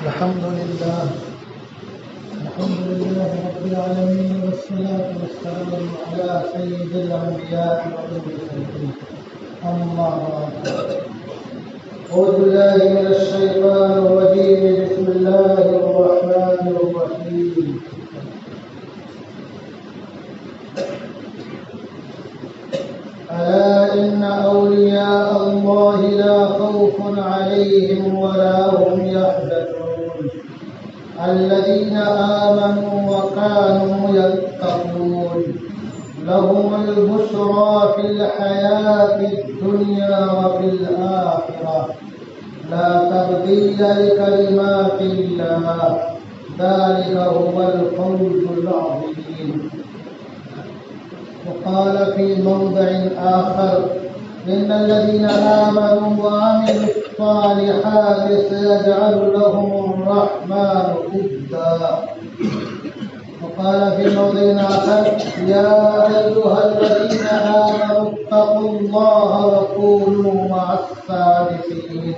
الحمد لله رب العالمين، والصلاة والسلام على سيد الأنبياء والمرسلين. أما بعد، أعوذ بالله من الشيطان الرجيم. بسم الله الرحمن الرحيم. ألا إن أولياء الله لا خوف عليهم ولا هم يحزنون الذين آمنوا وكانوا يتقون لهم البشرى في الحياة الدنيا وفي الآخرة لا تبديل لكلمات الله ذلك هو الفوز العظيم. وقال في موضع آخر: إن الذين آمنوا وعملوا الصالحات سيجعل لهم الرحمن ودا. وقال في موضع آخر: يا أيها الذين آمنوا اتقوا الله وكونوا مع الصادقين.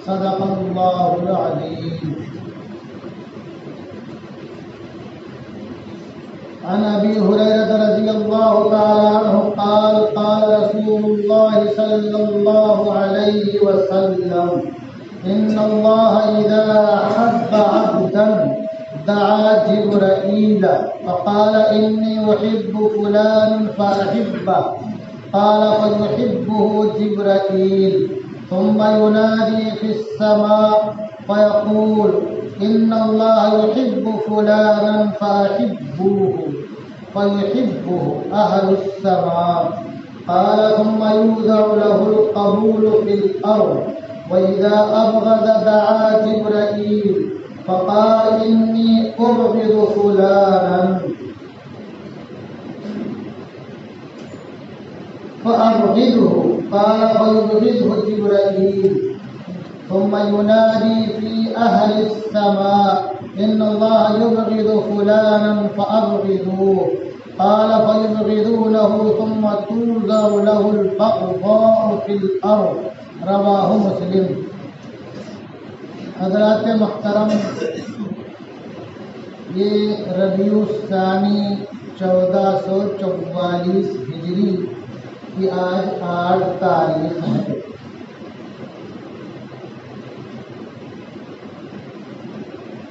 صدق الله العظيم. عن أبي هريرة رضي الله تعالى عنه قال: قال رسول الله صلى الله عليه وسلم: إن الله إذا أحب عبدا دعا جبرائيل فقال: إني أحب فلان فأحبه. قال: فيحبه جبرائيل ثم ينادي في السماء فيقول: إن الله يحب فلانا فأحبوه، فيحبه أهل السماء. قال: ثم يوضع له القبول في الأرض، وإذا أبغض دعا جبرائيل فقال: إني أبغض فلانا فأبغضه. قال: فيبغضه جبرائيل ثم ينادي في أهل السماء: إن الله يبغض فلانا فأبغضوه. قال: فيبغضونه ثم توضع له البغضاء في الأرض. رواه مسلم. حضرات محترم، یہ ربیع الثانی 1444 ہجری کی آج 8 تاریخ ہے۔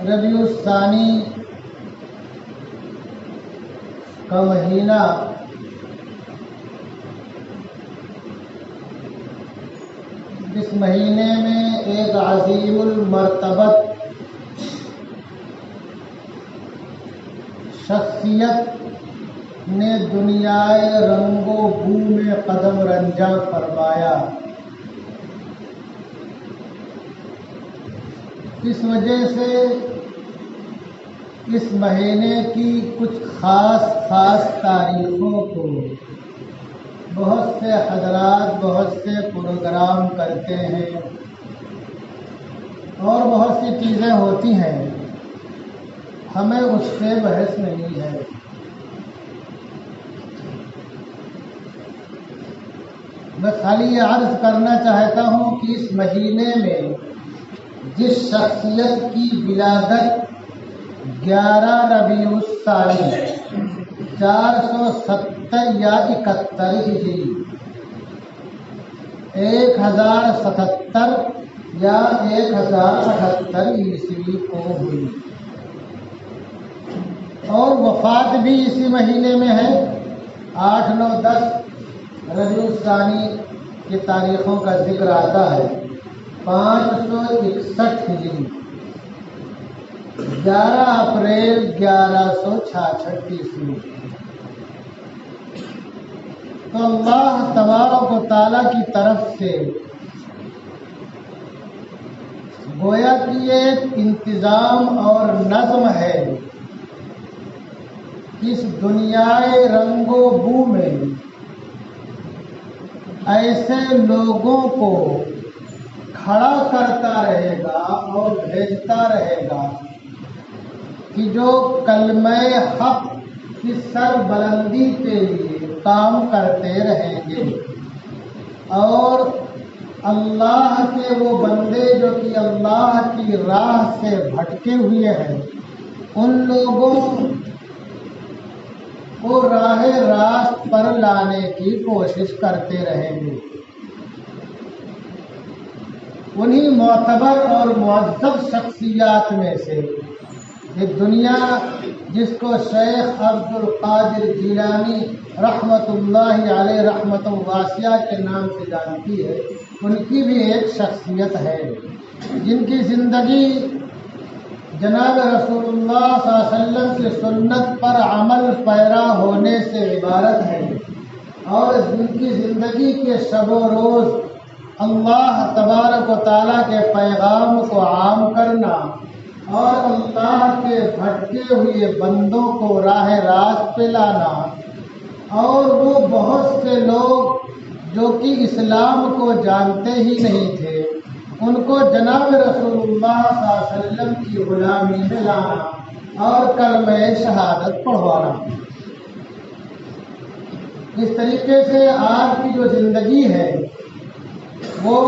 ربیع الثانی کا مہینہ اس مہینے میں ایک عظیم المرتبت شخصیت نے دنیائے رنگ و بو میں قدم رنجاں فرمایا۔ اس وجہ سے اس مہینے کی کچھ خاص تاریخوں کو بہت سے حضرات بہت سے پروگرام کرتے ہیں اور بہت سی چیزیں ہوتی ہیں، ہمیں اس سے بحث نہیں ہے۔ میں خالی یہ عرض کرنا چاہتا ہوں کہ اس مہینے میں جس شخصیت کی ولادت 11 ربیع الثانی 470 یا 71 ہجری 1077 یا 1078 عیسوی کو ہوئی اور وفات بھی اسی مہینے میں ہے۔ 8، 9، 10 ربیع الثانی کی تاریخوں کا ذکر آتا ہے۔ 561 ہجری 11 اپریل 1166 عیسوی۔ تو اللہ تبارک و تعالیٰ کی طرف سے گویا کہ ایک انتظام اور نظم ہے اس دنیائے رنگ و بو میں ایسے لوگوں کو کھڑا کرتا رہے گا اور بھیجتا رہے گا کہ جو کلمہ حق کی سر بلندی کے لیے کام کرتے رہیں گے اور اللہ کے وہ بندے جو کہ اللہ کی راہ سے بھٹکے ہوئے ہیں ان لوگوں کو راہ راست پر لانے کی کوشش کرتے رہیں گے۔ انہی معتبر اور معزز شخصیات میں سے یہ دنیا جس کو شیخ عبد القادر جیلانی رحمت اللہ علیہ رحمت واسعہ کے نام سے جانتی ہے، ان کی بھی ایک شخصیت ہے جن کی زندگی جناب رسول اللہ صلی اللہ علیہ وسلم کی سنت پر عمل پیرا ہونے سے عبارت ہے، اور جن کی زندگی کے شب و روز اللہ تبارک و تعالیٰ کے پیغام کو عام کرنا اور اللہ کے بھٹکے ہوئے بندوں کو راہ راست پہ لانا، اور وہ بہت سے لوگ جو کہ اسلام کو جانتے ہی نہیں تھے ان کو جناب رسول اللہ صلی اللہ علیہ وسلم کی غلامی میں لانا اور کلمہ شہادت پڑھوانا۔ اس طریقے سے آپ کی جو زندگی ہے وہ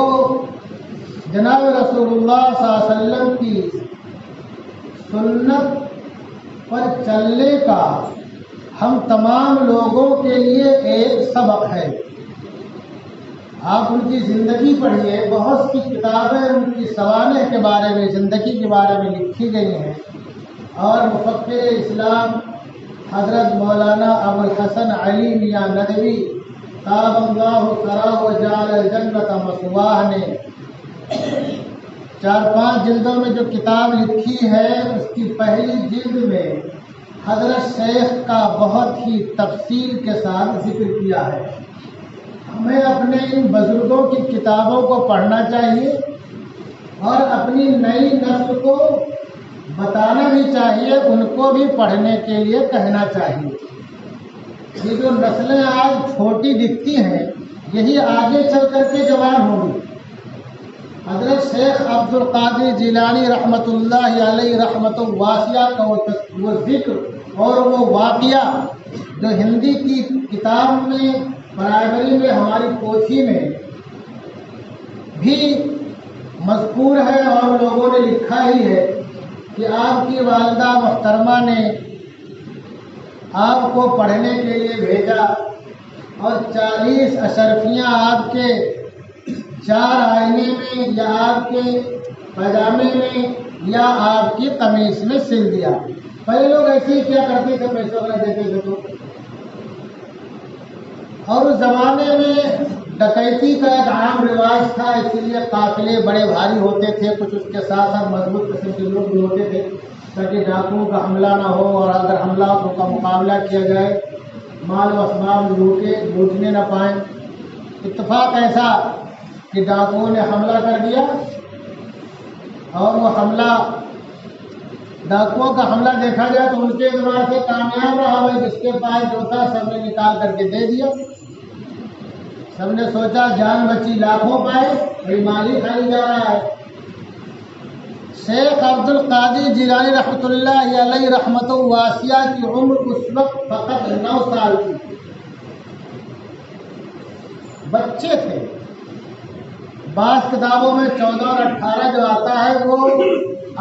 جناب رسول اللہ صلی اللہ علیہ وسلم کی سنت پر چلنے کا ہم تمام لوگوں کے لیے ایک سبق ہے۔ آپ ان کی زندگی پڑھیے، بہت سی کتابیں ان کی سوانح کے بارے میں، زندگی کے بارے میں لکھی گئی ہیں، اور مفکر اسلام حضرت مولانا ابو الحسن علی میاں ندوی طاب اللہ ثراه وجعل الجنة مثواه نے 4-5 جلدوں میں جو کتاب لکھی ہے اس کی پہلی جلد میں حضرت شیخ کا بہت ہی تفصیل کے ساتھ ذکر کیا ہے۔ ہمیں اپنے ان بزرگوں کی کتابوں کو پڑھنا چاہیے اور اپنی نئی نسل کو بتانا بھی چاہیے، ان کو بھی پڑھنے کے لیے کہنا چاہیے۔ یہ جو نسلیں آج چھوٹی دکھتی ہیں یہی آگے چل کر کے جوان ہوگی۔ حضرت شیخ عبد القادر جیلانی رحمت اللہ علیہ رحمت واسعہ کا وہ ذکر اور وہ واقعہ جو ہندی کی کتاب میں پرائمری میں ہماری پوتھی میں بھی مذکور ہے اور لوگوں نے لکھا ہی ہے کہ آپ کی والدہ محترمہ نے آپ کو پڑھنے کے لیے بھیجا اور 40 اشرفیاں آپ کے 4 آئینے میں یا آپ کے پاجامے میں یا آپ کی قمیص میں سل دیا۔ پہلے لوگ ایسے ہی کیا کرتے تھے، پیسے وغیرہ دیتے تھے تو، اور اس زمانے میں ڈکیتی کا ایک عام رواج تھا، اس لیے قافلے بڑے بھاری ہوتے تھے، کچھ اس کے ساتھ ساتھ مضبوط قسم کے لوگ بھی ہوتے تھے تاکہ ڈاکوؤں کا حملہ نہ ہو، اور اگر حملہ کا مقابلہ کیا جائے مال و اسباب لوٹنے نہ پائیں۔ اتفاق ایسا کہ ڈاکوؤں نے حملہ کر دیا، اور وہ حملہ ڈاکوؤں کا حملہ دیکھا جائے تو ان کے اعتبار سے کامیاب رہا ہے، جس کے پاس جو تھا سب نے نکال کر کے دے دیا۔ سب نے سوچا جان بچی لاکھوں پائے، مال ہی کھائی جا رہا ہے۔ شیخ عبد القادر جیلانی رحمۃ اللہ علیہ رحمت واسعہ کی عمر اس وقت فقط 9 سال کی، بچے تھے۔ بعض کتابوں میں 14 اور 18 جو آتا ہے وہ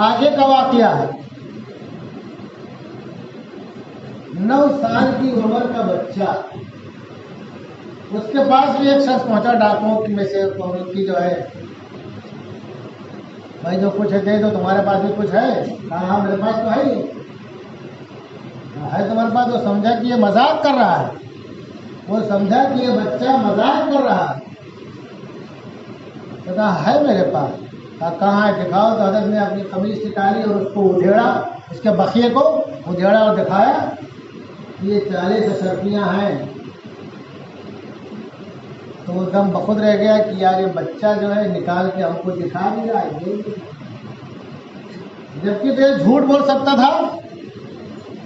آگے کا واقعہ ہے۔ 9 سال کی عمر کا بچہ، اس کے پاس بھی ایک شخص پہنچا ڈاکوؤں میں سے کی جو ہے، بھائی جو کچھ ہے دے دو، تمہارے پاس بھی کچھ ہے؟ کہا ہاں میرے پاس تو ہے ہی ہے تمہارے پاس۔ وہ سمجھا کہ یہ مذاق کر رہا ہے، وہ سمجھا کہ یہ بچہ مذاق کر رہا ہے، تو کہا ہے میرے پاس۔ کہا کہاں ہے دکھاؤ۔ تو حضرت نے اپنی قمیص نکالی اور اس کو ادھیڑا، اس کے بخیے کو ادھیڑا اور دکھایا، یہ 40 اشرفیاں ہیں۔ تو وہ دم بخود رہ گیا کہ یار یہ بچہ جو ہے نکال کے ہم کو دکھا بھی رہا ہے، جبکہ تو یہ جھوٹ بول سکتا تھا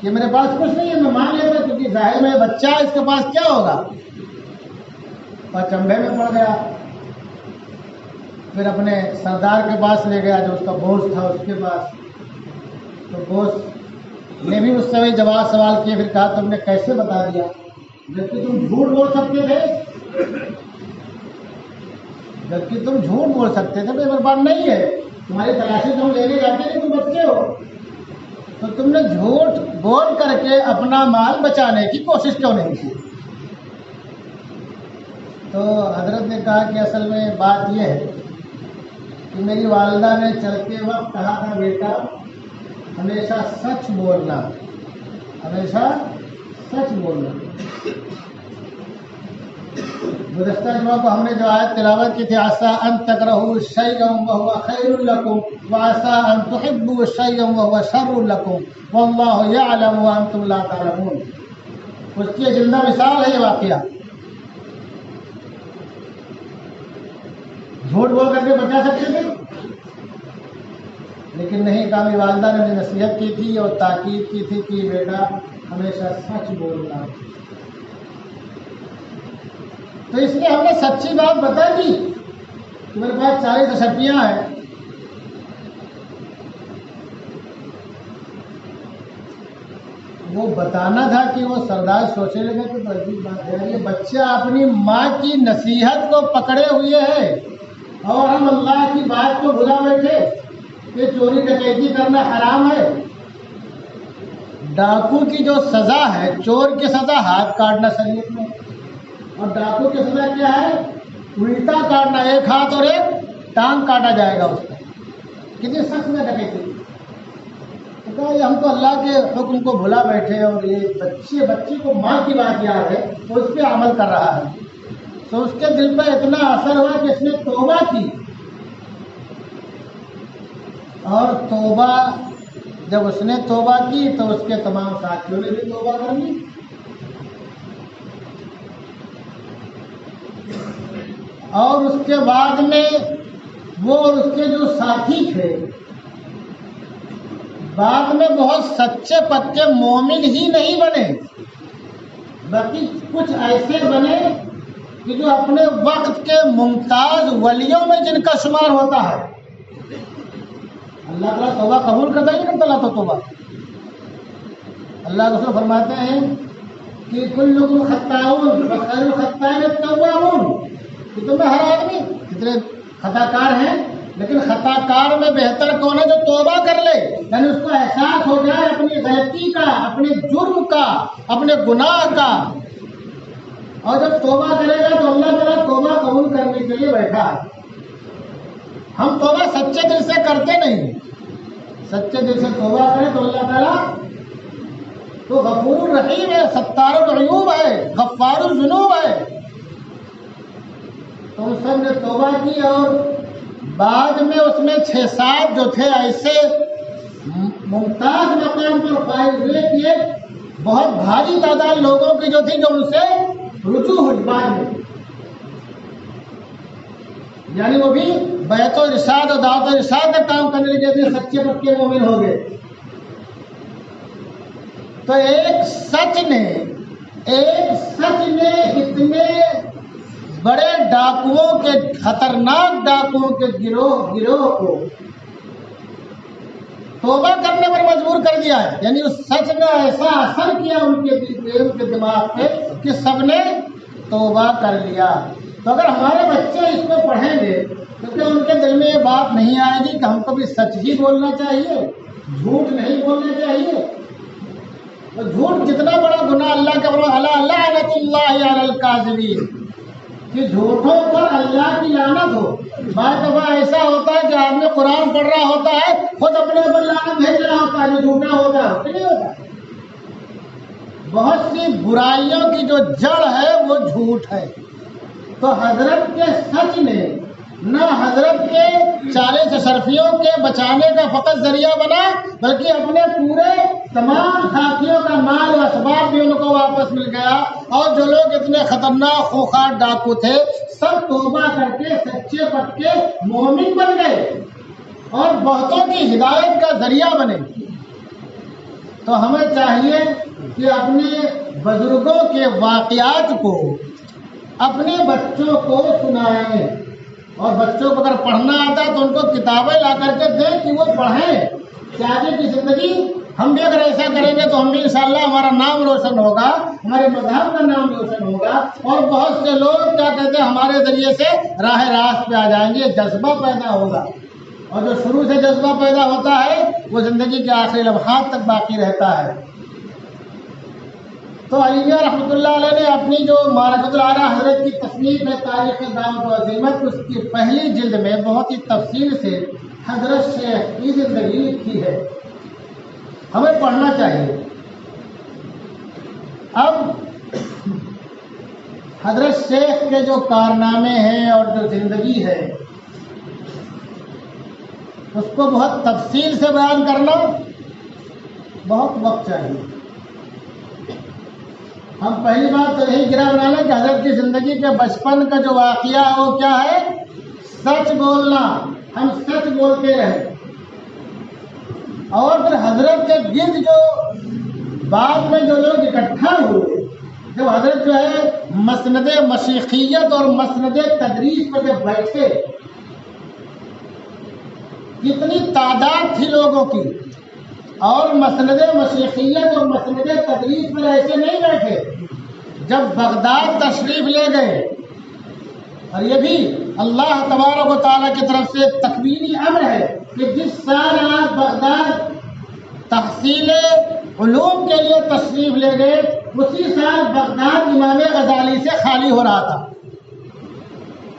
کہ میرے پاس کچھ نہیں ہے، میں مان لیتا، کیونکہ ظاہر میں بچہ اس کے پاس کیا ہوگا، اور چمبے میں پڑ گیا۔ پھر اپنے سردار کے پاس لے گیا جو اس کا بوس تھا، اس کے پاس، تو بوس نے بھی اس سے جواب سوال کیے، پھر کہا تم نے کیسے بتا دیا جبکہ تم جھوٹ بول سکتے تھے، جبکہ تم جھوٹ بول سکتے تھے کوئی بات نہیں ہے، تمہاری تلاشی تو ہم لینے جاتے ہیں، تم بچے ہو، تو تم نے جھوٹ بول کر کے اپنا مال بچانے کی کوشش کیوں نہیں کی؟ تو حضرت نے کہا کہ اصل میں بات یہ ہے کہ میری والدہ نے چلتے وقت کہا تھا بیٹا ہمیشہ سچ بولنا، ہمیشہ سچ بولنا۔ گزشتہ جمعہ کو ہم نے جو آیت تلاوت کی تھی عسیٰ ان تکرہوا شیئا وہو خیر لکم وعسیٰ ان تحبوا شیئا وہو شر لکم واللہ یعلم وانتم لا تعلمون، اس کی زندہ مثال ہے یہ واقعہ۔ جھوٹ بول کر کے بچا سکتے تھے لیکن نہیں، کامی والدہ نے مجھے نصیحت کی تھی اور تاکید کی تھی کہ بیٹا ہمیشہ سچ بولنا، تو اس لیے ہم نے سچی بات بتا دی کہ میرے پاس 40 اشرفیاں ہیں، وہ بتانا تھا کہ وہ سردار سوچنے لگے کہ عجیب بات ہے، یہ بچہ اپنی ماں کی نصیحت کو پکڑے ہوئے ہے اور ہم اللہ کی بات کو بھلا بیٹھے کہ چوری ڈکیتی کرنا حرام ہے۔ ڈاکو کی جو سزا ہے، چور کی سزا ہاتھ کاٹنا شریعت میں، اور ڈاکو کی سزا کیا ہے؟ الٹا کاٹنا، ایک ہاتھ اور ایک ٹانگ کاٹا جائے گا اس کا۔ کتنی سخت میں ڈکیتی، یہ ہم تو اللہ کے حکم کو بھلا بیٹھے اور یہ بچی کو ماں کی بات یاد ہے وہ اس پہ عمل کر رہا ہے، تو اس کے دل پہ اتنا اثر ہوا کہ اس نے توبہ کی، اور توبہ جب اس نے توبہ کی تو اس کے تمام ساتھیوں نے بھی توبہ کر لی، اور اس کے بعد میں وہ اور اس کے جو ساتھی تھے بعد میں بہت سچے پکے مومن ہی نہیں بنے، بلکہ کچھ ایسے بنے کہ جو اپنے وقت کے ممتاز ولیوں میں جن کا شمار ہوتا ہے۔ اللہ تعالیٰ توبہ قبول کرتا ہے نہیں کرتا؟ اللہ تو توبہ، اللہ رسول فرماتے ہیں کہ کلکم خطاؤن وخیر الخطائین التوابون، کہ تم میں ہر آدمی کتنے خطا کار ہیں لیکن خطا کار میں بہتر کون ہے؟ جو توبہ کر لے، یعنی اس کو احساس ہو جائے اپنی غلطی کا، اپنے جرم کا، اپنے گناہ کا، اور جب توبہ کرے گا تو اللہ تعالیٰ توبہ قبول کرنے کے لیے بیٹھا ہے۔ ہم توبہ سچے دل سے کرتے نہیں، سچے دل سے توبہ کریں تو اللہ تعالیٰ تو غفور رحیم ہے، ستار العیوب ہے، غفار الذنوب ہے۔ تو ان سب نے توبہ کی اور بعد میں اس میں 6-7 جو تھے ایسے ممتاز مقام پر فائز ہوئے کہ ایک بہت بھاری تعداد لوگوں کی جو تھی جو ان سے رجوع ہوئی بعد میں، یعنی وہ بھی بیعت و ارشاد اور دعوت و ارشاد کا کام کرنے لگے تھے، سچے پکے مومن ہو گئے۔ تو ایک سچ نے اتنے بڑے ڈاکوؤں کے، خطرناک ڈاکوؤں کے گروہ کو توبہ کرنے پر مجبور کر دیا ہے، یعنی اس سچ نے ایسا اثر کیا ان کے دماغ پہ کہ سب نے توبہ کر لیا۔ تو اگر ہمارے بچے اس کو پڑھیں گے تو کیا ان کے دل میں یہ بات نہیں آئے گی کہ ہم کو بھی سچ ہی بولنا چاہیے، جھوٹ نہیں بولنا چاہیے؟ اور جھوٹ کتنا بڑا گناہ، اللہ کا فرمان الا لعنۃ اللہ علی الکاذبین، کہ جھوٹوں پر اللہ کی لعنت ہو۔ بعض دفعہ ایسا ہوتا ہے کہ آدمی قرآن پڑھ رہا ہوتا ہے، خود اپنے اوپر لعنت بھیج رہا ہوتا ہے، جو جھوٹا ہوتا ہے نہیں ہوتا۔ بہت سی برائیوں کی جو جڑ ہے وہ جھوٹ ہے۔ تو حضرت کے سچ نے نہ حضرت کے 40 اشرفیوں کے بچانے کا فقط ذریعہ بنا، بلکہ اپنے پورے تمام ساتھیوں کا مال و اسباب بھی ان کو واپس مل گیا، اور جو لوگ اتنے خطرناک خوخار ڈاکو تھے سب توبہ کر کے سچے پکے مومن بن گئے اور بہتوں کی ہدایت کا ذریعہ بنے۔ تو ہمیں چاہیے کہ اپنے بزرگوں کے واقعات کو اپنے بچوں کو سنائیں، اور بچوں کو اگر پڑھنا آتا ہے تو ان کو کتابیں لا کر کے دیں کہ وہ پڑھیں کہ آگے کی زندگی ہم بھی اگر ایسا کریں گے تو ہم بھی انشاءاللہ ہمارا نام روشن ہوگا، ہمارے مذہب کا نام روشن ہوگا، اور بہت سے لوگ کیا کہتے ہیں ہمارے ذریعے سے راہ راست پہ آ جائیں گے، جذبہ پیدا ہوگا، اور جو شروع سے جذبہ پیدا ہوتا ہے وہ زندگی کے آخری لمحات تک باقی رہتا ہے۔ تو علی میاں رحمۃ اللہ علیہ نے اپنی جو معرفت العاریہ حضرت کی تصنیف ہے تاریخ دعوت و عزیمت، اس کی پہلی جلد میں بہت ہی تفصیل سے حضرت شیخ کی زندگی لکھی ہے، ہمیں پڑھنا چاہیے۔ اب حضرت شیخ کے جو کارنامے ہیں اور جو زندگی ہے اس کو بہت تفصیل سے بیان کرنا بہت وقت چاہیے۔ ہم پہلی بات تو یہی گرا بنا لیں کہ حضرت کی زندگی کے بچپن کا جو واقعہ ہے وہ کیا ہے؟ سچ بولنا، ہم سچ بولتے رہے، اور پھر حضرت کے گرد جو بعد میں جو لوگ اکٹھا ہوئے، جب حضرت جو ہے مسند مشیخیت اور مسند تدریس پر جب بیٹھے، کتنی تعداد تھی لوگوں کی، اور مسند مشیخیت اور مسند تدریس پر ایسے نہیں بیٹھے، جب بغداد تشریف لے گئے، اور یہ بھی اللہ تبارک و تعالیٰ کی طرف سے تکوینی امر ہے کہ جس سال آپ بغداد تحصیل علوم کے لیے تشریف لے گئے، اسی سال بغداد امام غزالی سے خالی ہو رہا تھا۔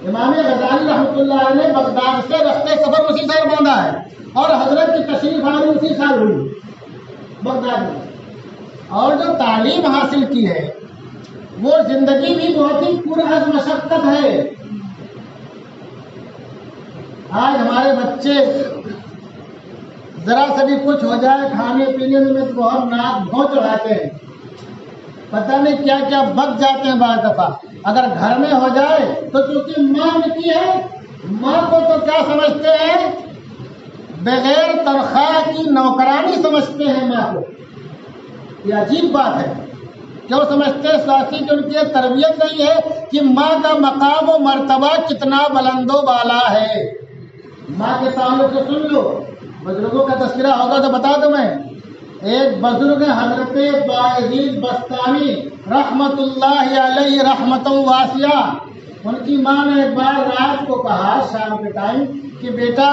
امام غزالی رحمۃ اللہ علیہ نے بغداد سے رستے سفر اسی سال باندھا ہے، اور حضرت کی تشریف آوری اسی سال ہوئی بغداد میں، اور جو تعلیم حاصل کی ہے وہ زندگی بھی بہت ہی پرعز مشقت ہے۔ آج ہمارے بچے ذرا سے بھی کچھ ہو جائے کھانے پینے میں تو بہت ناک بھوں چڑھاتے ہیں، پتہ نہیں کیا کیا بک جاتے ہیں بعض دفعہ۔ اگر گھر میں ہو جائے تو چونکہ ماں مٹی ہے، ماں کو تو کیا سمجھتے ہیں؟ بغیر تنخواہ کی نوکرانی سمجھتے ہیں ماں کو۔ یہ عجیب بات ہے، کیوں سمجھتے ہیں؟ ساتھی کہ ان کی تربیت نہیں ہے کہ ماں کا مقام و مرتبہ کتنا بلند و بالا ہے۔ ماں کے تعلق سے سن لو، بزرگوں کا تذکرہ ہوگا تو بتا دوں میں۔ ایک بزرگ حضرت باعزید بستامی رحمت اللہ علیہ رحمت واسعہ، ان کی ماں نے ایک بار رات کو کہا شام کے ٹائم کہ بیٹا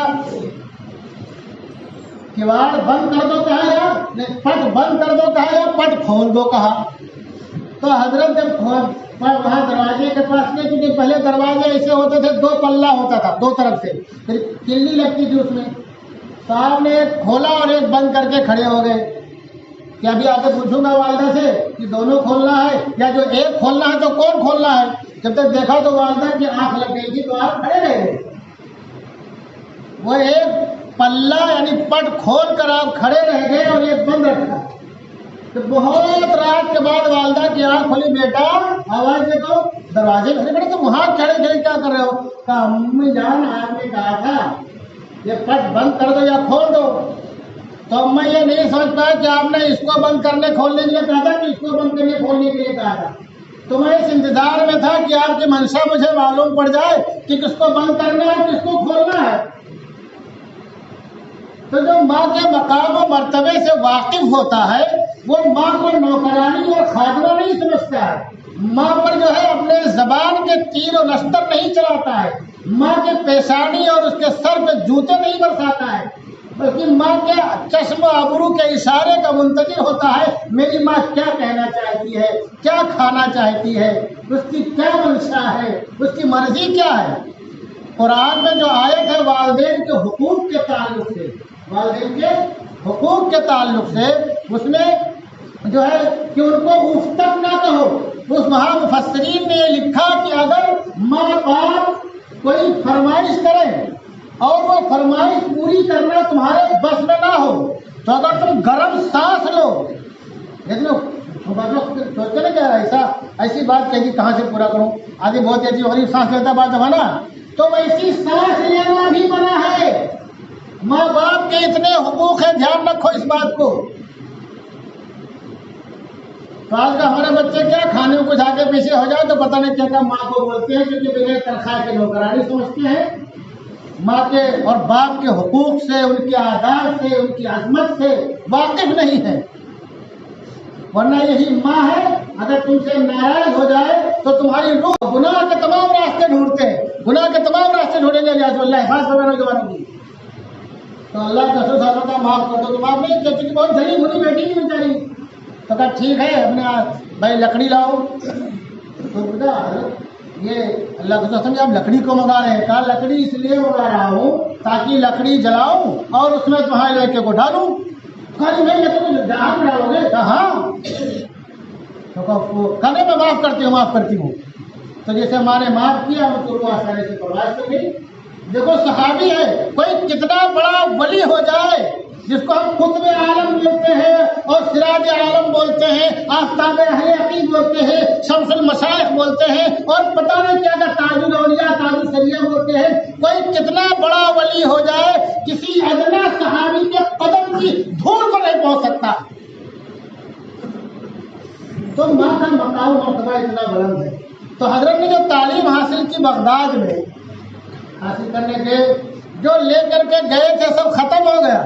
کواڑ بند کر دو کہا یا پٹ بند کر دو کہا یا پٹ کھول دو کہا؟ تو حضرت جب وہاں دروازے کے پاس گئے، کیونکہ پہلے دروازے ایسے ہوتے تھے، دو پلہ ہوتا تھا دو طرف سے، پھر کلی لگتی تھی اس میں، صاحب نے ایک کھولا اور ایک بند کر کے کھڑے ہو گئے کہ ابھی آ کے پوچھوں گا والدہ سے کہ دونوں کھولنا ہے یا جو ایک کھولنا ہے تو کون کھولنا ہے؟ جب تک دیکھا تو والدہ کی آنکھ لگ گئی تھی، تو آپ کھڑے رہ گئے۔ وہ ایک پلہ یعنی پٹ کھول کر آپ کھڑے رہ گئے اور ایک بند رکھا۔ تو بہت رات کے بعد والدہ کی آنکھ کھلی، بیٹا آواز دے تو دروازے کھڑے بیٹے تم وہاں کھڑے کھڑے کیا کر رہے ہو؟ کہا امی جان آپ نے کہا تھا یہ پٹ بند کر دو یا کھول دو، تو میں یہ نہیں سمجھ پایا کہ آپ نے اس کو بند کرنے کھولنے کے لیے کہا تھا کہ اس کو بند کرنے کھولنے کے لیے کہا تھا۔ تو میں اس انتظار میں تھا کہ آپ کی منشا مجھے معلوم پڑ جائے کہ کس کو بند کرنا ہے کس کو کھولنا ہے۔ تو جو ماں کے مقام و مرتبے سے واقف ہوتا ہے وہ ماں کو نوکرانی اور خادمہ نہیں سمجھتا ہے، ماں پر جو ہے اپنے زبان کے تیر و نشتر نہیں چلاتا ہے، ماں کے پیشانی اور اس کے سر پہ جوتے نہیں برساتا ہے، بلکہ ماں کے چشم و ابرو کے اشارے کا منتظر ہوتا ہے میری ماں کیا کہنا چاہتی ہے، کیا کھانا چاہتی ہے، اس کی کیا منشا ہے، اس کی مرضی کیا ہے۔ قرآن میں جو آیت ہے والدین کے حقوق کے تعلق سے، والدین کے حقوق کے تعلق سے، اس میں جو ہے کہ ان کو اف تک نہ کہو، اس وہاں مفسرین نے یہ لکھا کہ اگر ماں باپ کوئی فرمائش کرے اور وہ فرمائش پوری کرنا تمہارے بس میں نہ ہو تو اگر تم گرم سانس لو، لیکن سوچتے نا کیا ایسی بات کہی کہاں سے پورا کروں، آدمی بہت ایسی غریب سانس لیتا بات ہے نا، تو ویسی سانس لینا بھی منع ہے۔ ماں باپ کے اتنے حقوق ہیں، دھیان رکھو اس بات کو۔ تو آج کا ہمارے بچے کیا کھانے کو کچھ آگے پیچھے ہو جائے تو پتہ نہیں کیا ماں کو بولتے ہیں، کیونکہ بغیر تنخواہ کے نوکرانی سمجھتے ہیں۔ ماں کے اور باپ کے حقوق سے، ان کے آداب سے، ان کی عظمت سے واقف نہیں ہے. ورنہ یہی ماں ہے، اگر تم سے ناراض ہو جائے تو تمہاری روح گناہ کے تمام راستے ڈھونڈتے ہیں، گناہ کے تمام راستے ڈھونڈیں گے. اللہ حفاظ کرنا نوجوانوں کی. تو اللہ کا رسول صاحب کا معاف کر دو، تو معاف نہیں کرتی کہ بہت جھلی بھلی بیٹی نہیں بیچاری. تو کہا ٹھیک ہے، اپنے بھائی لکڑی لاؤ. تو بیٹا یہ اللہ کا رسول آپ لکڑی کو منگا رہے ہیں؟ کہا لکڑی اس لیے منگا رہا ہوں تاکہ لکڑی جلاؤں اور اس میں تمہارے لڑکے کو ڈالوں. کہا میں لکڑی ڈال ڈالو گے؟ کہا ہاں. تو کہنے میں معاف کرتی ہوں. تو جیسے ماں نے معاف کیا تو وہ آسانی سے برداشت ہو گئی. دیکھو صحابی ہے، کوئی کتنا بڑا ولی ہو جائے جس کو ہم قطب عالم بولتے ہیں اور سراج عالم بولتے ہیں، آفتاب اہل یقین بولتے ہیں، شمس المشائخ بولتے ہیں، اور پتہ نہیں کیا کہ تاج الاولیاء تاج الشریعہ بولتے ہیں. کوئی کتنا بڑا ولی ہو جائے کسی ادنا صحابی کے قدم کی دھول پر نہیں پہنچ سکتا. تو ماں کا مقام مرتبہ اتنا بلند ہے. تو حضرت نے جو تعلیم حاصل کی بغداد میں حاصل کرنے کے، جو لے کر کے گئے تھے سب ختم ہو گیا.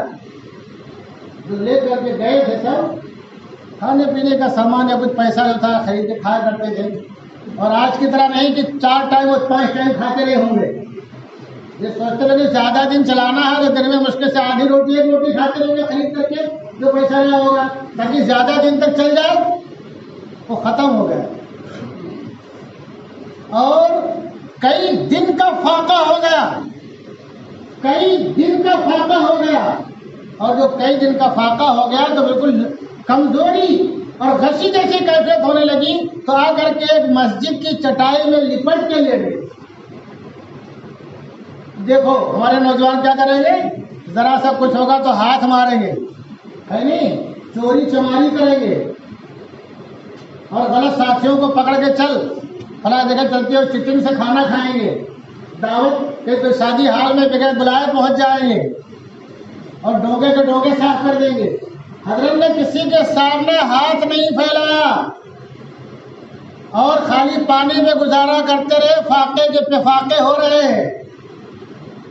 جو لے کر کے گئے تھے سب کھانے پینے کا سامان یا کچھ پیسہ جو تھا خرید کے کھایا کرتے تھے. اور آج کی طرح نہیں کہ 4 ٹائم اور 5 ٹائم کھاتے رہے ہوں گے. یہ سوچتے رہے کہ زیادہ دن چلانا ہے تو دن میں مشکل سے آدھی روٹی 1 روٹی کھاتے رہیں گے خرید کر کے، جو پیسہ نہ ہوگا تاکہ زیادہ دن تک چل جائے. وہ ختم ہو گیا. اور کئی دن کا فاقہ ہو گیا، کئی دن کا فاقہ ہو گیا. اور جو کئی دن کا فاقہ ہو گیا تو بالکل کمزوری اور غشی جیسی کیفیت ہونے لگی. تو آ کر کے ایک مسجد کی چٹائی میں لپٹ کے لے گئے. دیکھو ہمارے نوجوان کیا کریں گے، ذرا سا کچھ ہوگا تو ہاتھ ماریں گے، ہے نہیں، چوری چماری کریں گے، اور غلط ساتھیوں کو پکڑ کے چل فلاں جگہ چلتی اور چکن سے کھانا کھائیں گے، دعوت کے شادی حال میں بغیر بلائے پہنچ جائیں گے اور ڈونگے کے ڈونگے صاف کر دیں گے. حضرت نے کسی کے سامنے ہاتھ نہیں پھیلایا اور خالی پانی میں گزارا کرتے رہے. فاقے کے پہ فاقے ہو رہے ہیں.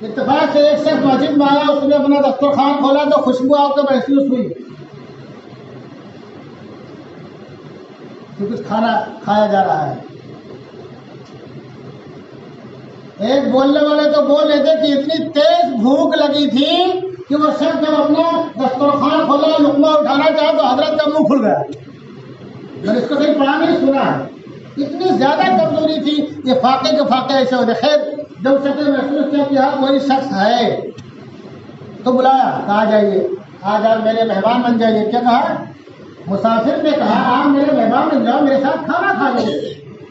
اتفاق سے ایک شخص مسجد میں آیا، اس نے اپنا دسترخوان کھولا تو خوشبو آپ کو محسوس ہوئی کہ کچھ کھانا کھایا جا رہا ہے. ایک بولنے والے تو بول رہے تھے کہ اتنی تیز بھوک لگی تھی کہ وہ شخص جب اپنا دسترخوان کھولا لقمہ اٹھانا چاہا تو حضرت کا منہ کھل گیا. میں اس کو کہیں پڑھا نہیں سنا ہے. اتنی زیادہ کمزوری تھی. یہ فاقے کے فاقے ایسے ہوتے. خیر جب شخص نے محسوس کیا کہ ہاں کوئی شخص ہے تو بلایا، کہا جائیے آج آپ میرے مہمان بن جائیے. کیا کہا؟ مسافر نے کہا آپ میرے مہمان بن جاؤ، میرے ساتھ کھانا کھا لیں.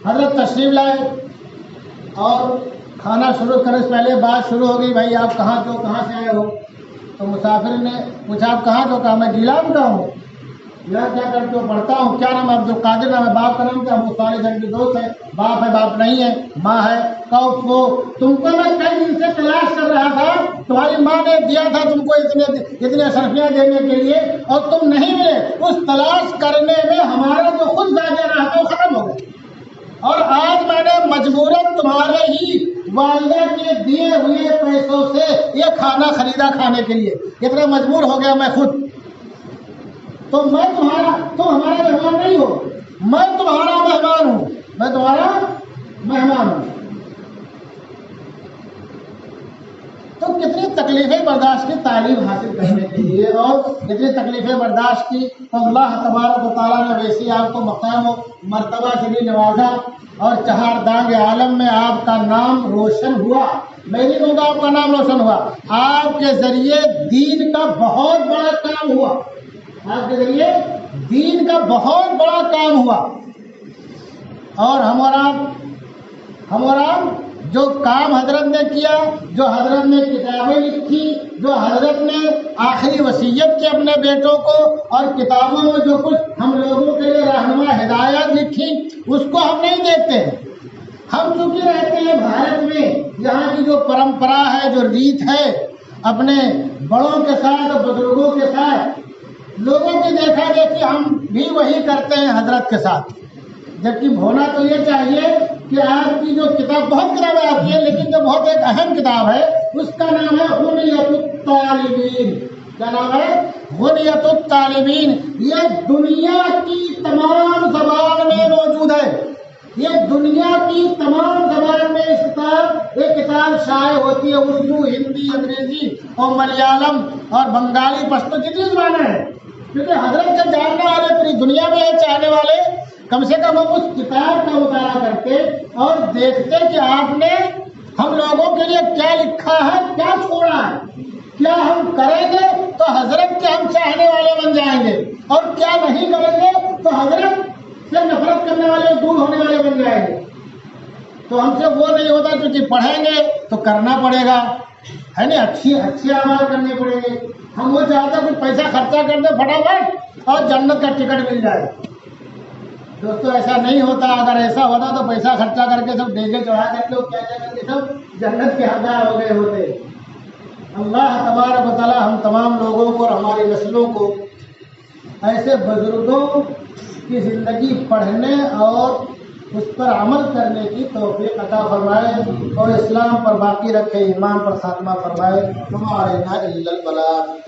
حضرت تشریف لائے اور کھانا شروع کرنے سے پہلے بات شروع ہو گئی، بھائی آپ کہاں تو کہاں سے آئے ہو؟ تو مسافر نے پوچھا آپ کہاں تو؟ کہا میں گیلان کا ہوں. یہاں کیا کرتے ہو؟ پڑھتا ہوں. کیا نام ہے؟ عبدالقادر نام ہے. باپ کا نام کیا؟ ابو صالح جنگ کے دوست ہے. باپ ہے؟ باپ نہیں ہے، ماں ہے. وہ تم کو میں کئی دن سے تلاش کر رہا تھا، تمہاری ماں نے دیا تھا تم کو اتنے اشرفیاں دینے کے لیے اور تم نہیں ملے. اس تلاش کرنے میں ہمارا جو خود جاگے رہا تھا وہ ختم ہو گیا، اور آج میں نے مجبوراً تمہارے ہی والدہ کے دیے ہوئے پیسوں سے یہ کھانا خریدا کھانے کے لیے. اتنا مجبور ہو گیا میں خود. تو میں تمہارا، تم ہمارا مہمان نہیں ہو، میں تمہارا مہمان ہوں، میں تمہارا مہمان ہوں. تو کتنی تکلیفیں برداشت کی تعلیم حاصل کرنے کے لیے، اور کتنی تکلیفیں برداشت کی تو اللہ تبارک و تعالیٰ نے ویسی آپ کو مقام و مرتبہ سے بھی نوازا اور چہار دانگ عالم میں آپ کا نام روشن ہوا. میں نہیں کہوں گا آپ کا نام روشن ہوا، آپ کے ذریعے دین کا بہت بڑا کام ہوا. آپ کے ذریعے دین کا بہت بڑا کام ہوا. اور ہم اور آپ جو کام حضرت نے کیا، جو حضرت نے کتابیں لکھی، جو حضرت نے آخری وصیت کی اپنے بیٹوں کو، اور کتابوں میں جو کچھ ہم لوگوں کے لیے رہنما ہدایات لکھی، اس کو ہم نہیں دیکھتے. ہم چونکہ رہتے ہیں بھارت میں، یہاں کی جو پرمپرا ہے، جو ریت ہے، اپنے بڑوں کے ساتھ اور بزرگوں کے ساتھ لوگوں کی دیکھا دیکھی ہم بھی وہی کرتے ہیں حضرت کے ساتھ. جبکہ ہونا تو یہ چاہیے کہ آپ کی جو کتاب، بہت کتابیں آپ کی ہیں لیکن جو بہت ایک اہم کتاب ہے اس کا نام ہے غنیۃ الطالبین. کیا نام ہے؟ غنیۃ الطالبین. یہ دنیا کی تمام زبان میں موجود ہے. یہ دنیا کی تمام زبان میں ایک کتاب شائع ہوتی ہے، اردو، ہندی، انگریزی اور ملیالم اور بنگالی، پشتو، جتنی زبانیں ہیں. کیونکہ حضرت کے جاننے والے پوری دنیا میں ہیں، چاہنے والے کم سے کم ہم اس کتاب کا مطالعہ کرتے اور دیکھتے کہ آپ نے ہم لوگوں کے لیے کیا لکھا ہے، کیا چھوڑا ہے. کیا ہم کریں گے تو حضرت کے ہم چاہنے والے بن جائیں گے، اور کیا نہیں کریں گے تو حضرت سے نفرت کرنے والے، دور ہونے والے بن جائیں گے. تو ہم سے وہ نہیں ہوتا، کیونکہ پڑھیں گے تو کرنا پڑے گا، ہے نا، اچھی اعمال کرنے پڑیں گے. ہم وہ چاہتے کچھ پیسہ خرچہ کر دیں فٹافٹ اور جنت کا ٹکٹ مل جائے. دوستو ایسا نہیں ہوتا. اگر ایسا ہوتا تو پیسہ خرچہ کر کے سب ڈیگے چڑھا کر کے کیا کر کے سب جنت کے حقدار ہو گئے ہوتے. اللہ تبارک و تعالی ہم تمام لوگوں کو اور ہماری نسلوں کو ایسے بزرگوں کی زندگی پڑھنے اور اس پر عمل کرنے کی توفیق عطا فرمائے اور اسلام پر باقی رکھے، ایمان پر خاتمہ فرمائے. ہمارے الا البلاغ.